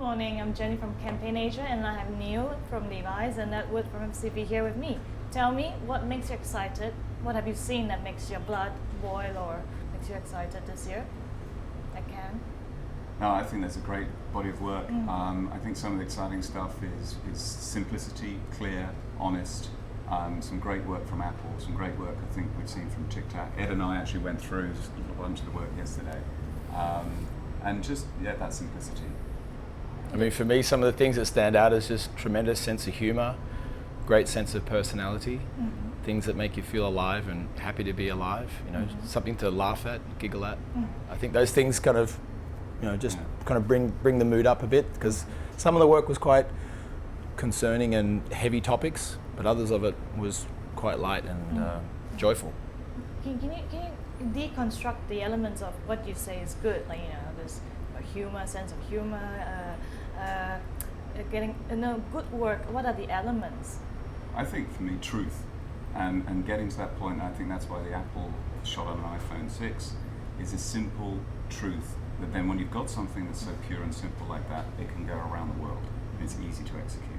morning. I'm Jenny from Campaign Asia, and I have Neil from Levi's and Edward from FCB here with me. Tell me, what makes you excited? What have you seen that makes your blood boil or makes you excited this year? I can. No, I think there's a great body of work. I think some of the exciting stuff is simplicity, clear, honest. Some great work from Apple, some great work I think we've seen from Tic Tac. Ed and I actually went through a bunch of the work yesterday. And just, that simplicity. I mean, for me, some of the things that stand out is just tremendous sense of humour, great sense of personality, things that make you feel alive and happy to be alive, something to laugh at, giggle at. I think those things kind of, kind of bring the mood up a bit, because some of the work was quite concerning and heavy topics, but others of it was quite light and joyful. Can you deconstruct the elements of what you say is good? Like, there's a humour, sense of humour, getting good work. What are the elements? I think for me, truth, and getting to that point. I think that's why the Apple shot on an iPhone 6 is a simple truth. That then, when you've got something that's so pure and simple like that, it can go around the world. And it's easy to execute.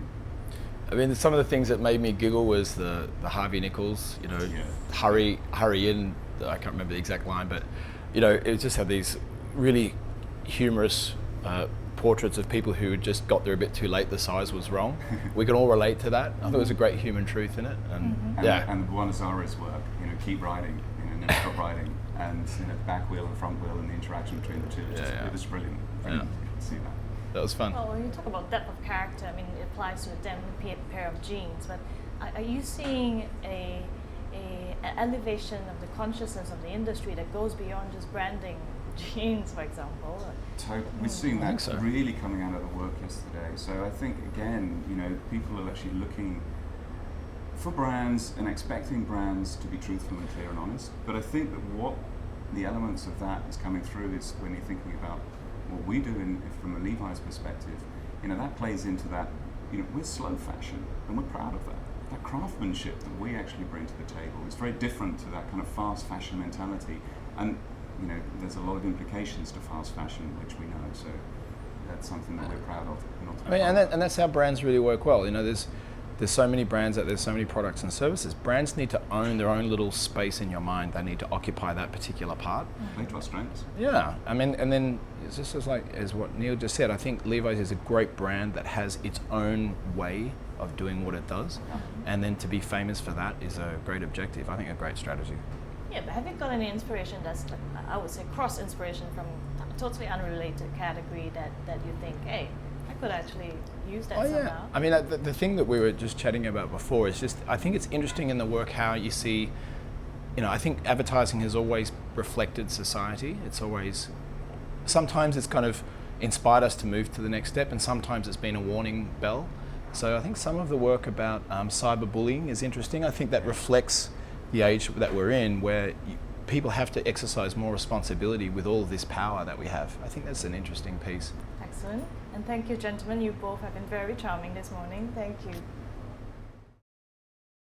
I mean, some of the things that made me giggle was the Harvey Nichols, hurry in. I can't remember the exact line, but it just had these really humorous portraits of people who had just got there a bit too late. The size was wrong. We can all relate to that. I thought there was a great human truth in it, and the Buenos Aires work. Keep riding, never stop riding, and back wheel and front wheel and the interaction between the two. It was brilliant. You can see that. That was fun. Well, when you talk about depth of character, I mean, it applies to a damn pair of jeans, but are you seeing an elevation of the consciousness of the industry that goes beyond just branding jeans, for example? We're seeing that really coming out of the work yesterday. So I think, again, people are actually looking for brands and expecting brands to be truthful and clear and honest. But I think that what the elements of that is coming through is when you're thinking about what we do from a Levi's perspective, that plays into that, we're slow fashion, and we're proud of that. That craftsmanship that we actually bring to the table is very different to that kind of fast fashion mentality. And, there's a lot of implications to fast fashion, which we know, so that's something that we're proud of. And that's how brands really work well. There's so many brands out there, so many products and services. Brands need to own their own little space in your mind. They need to occupy that particular part. Play to our strengths. Yeah, I mean, and then it's just as what Neil just said. I think Levi's is a great brand that has its own way of doing what it does, and then to be famous for that is a great objective. I think a great strategy. Yeah, but have you got any inspiration that's, I would say, cross inspiration from a totally unrelated category that you think, hey, I could actually use that somehow? Yeah. I mean, the thing that we were just chatting about before is just, I think it's interesting in the work how you see, I think advertising has always reflected society. It's always, sometimes it's kind of inspired us to move to the next step, and sometimes it's been a warning bell. So I think some of the work about cyberbullying is interesting. I think that reflects the age that we're in, where people have to exercise more responsibility with all of this power that we have. I think that's an interesting piece. Excellent. And thank you, gentlemen. You both have been very charming this morning. Thank you.